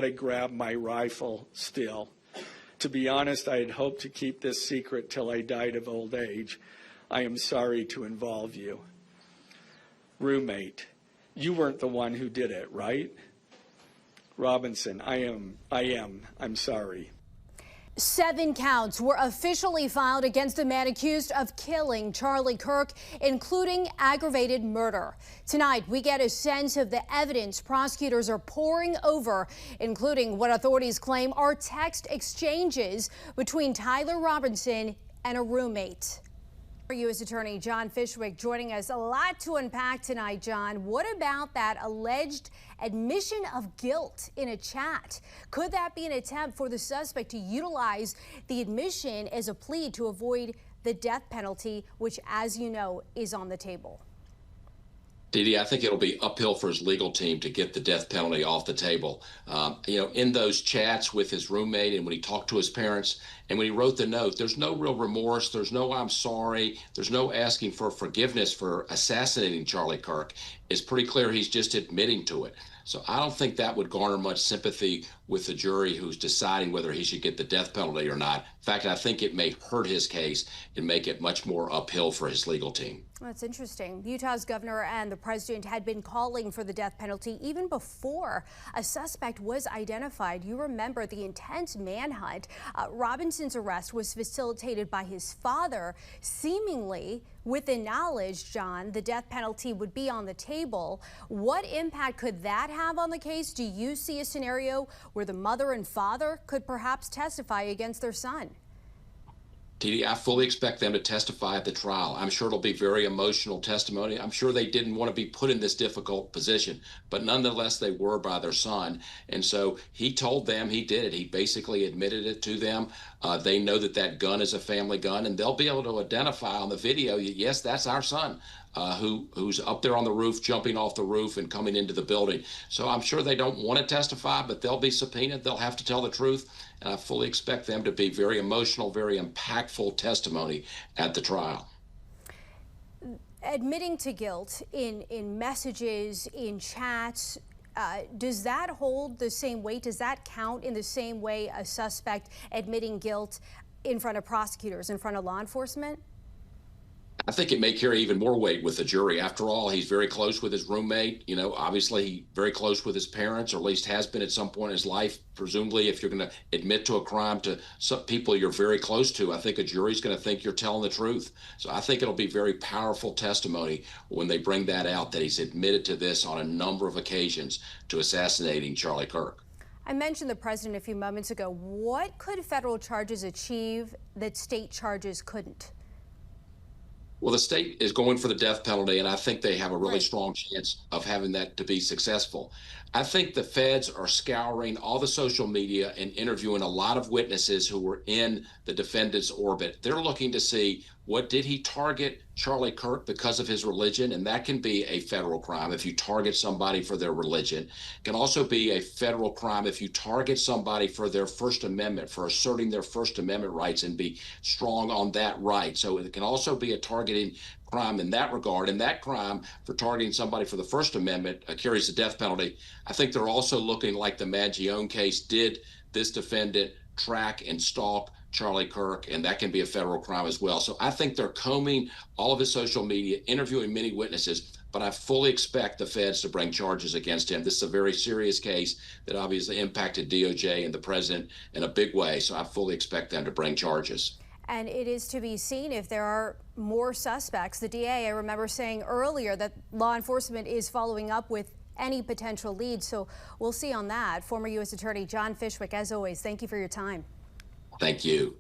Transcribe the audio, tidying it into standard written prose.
to grab my rifle still. To be honest, I had hoped to keep this secret till I died of old age. I am sorry to involve you. Roommate, you weren't the one who did it, right? Robinson, I'm sorry. 7 counts were officially filed against the man accused of killing Charlie Kirk, including aggravated murder. Tonight, we get a sense of the evidence prosecutors are poring over, including what authorities claim are text exchanges between Tyler Robinson and a roommate. U.S. Attorney John Fishwick joining us. A lot to unpack tonight, John. What about that alleged admission of guilt in a chat? Could that be an attempt for the suspect to utilize the admission as a plea to avoid the death penalty, which, as you know, is on the table? Didi, I think it'll be uphill for his legal team to get the death penalty off the table. In those chats with his roommate and when he talked to his parents and when he wrote the note, there's no real remorse. There's no I'm sorry. There's no asking for forgiveness for assassinating Charlie Kirk. It's pretty clear he's just admitting to it. So I don't think that would garner much sympathy with the jury who's deciding whether he should get the death penalty or not. In fact, I think it may hurt his case and make it much more uphill for his legal team. That's interesting. Utah's governor and the president had been calling for the death penalty even before a suspect was identified. You remember the intense manhunt. Robinson's arrest was facilitated by his father, seemingly with the knowledge, John, the death penalty would be on the table. What impact could that have on the case? Do you see a scenario where the mother and father could perhaps testify against their son? Didi, I fully expect them to testify at the trial. I'm sure it'll be very emotional testimony. I'm sure they didn't want to be put in this difficult position, but nonetheless, they were by their son. And so he told them he did it. He basically admitted it to them. They know that that gun is a family gun, and they'll be able to identify on the video, yes, that's our son. Who's up there on the roof, jumping off the roof and coming into the building. So I'm sure they don't want to testify, but they'll be subpoenaed. They'll have to tell the truth. And I fully expect them to be very emotional, very impactful testimony at the trial. Admitting to guilt in messages, in chats, does that hold the same weight? Does that count in the same way a suspect admitting guilt in front of prosecutors, in front of law enforcement? I think it may carry even more weight with the jury. After all, he's very close with his roommate, obviously very close with his parents, or at least has been at some point in his life. Presumably, if you're going to admit to a crime to some people you're very close to, I think a jury's going to think you're telling the truth. So I think it'll be very powerful testimony when they bring that out, that he's admitted to this on a number of occasions to assassinating Charlie Kirk. I mentioned the president a few moments ago. What could federal charges achieve that state charges couldn't? Well, the state is going for the death penalty, and I think they have a really strong chance of having that to be successful. I think the feds are scouring all the social media and interviewing a lot of witnesses who were in the defendant's orbit. They're looking to see, what did he target Charlie Kirk because of his religion? And that can be a federal crime if you target somebody for their religion. It can also be a federal crime if you target somebody for their First Amendment, for asserting their First Amendment rights and be strong on that right. So it can also be a targeting crime in that regard. And that crime for targeting somebody for the First Amendment carries the death penalty. I think they're also looking, like the Maggione case, did this defendant track and stalk Charlie Kirk, and that can be a federal crime as well. So I think they're combing all of his social media, interviewing many witnesses, but I fully expect the feds to bring charges against him. This is a very serious case that obviously impacted DOJ and the president in a big way, so I fully expect them to bring charges. And it is to be seen if there are more suspects. The DA, I remember saying earlier that law enforcement is following up with any potential leads, so we'll see on that. Former U.S. Attorney John Fishwick, as always, thank you for your time. Thank you.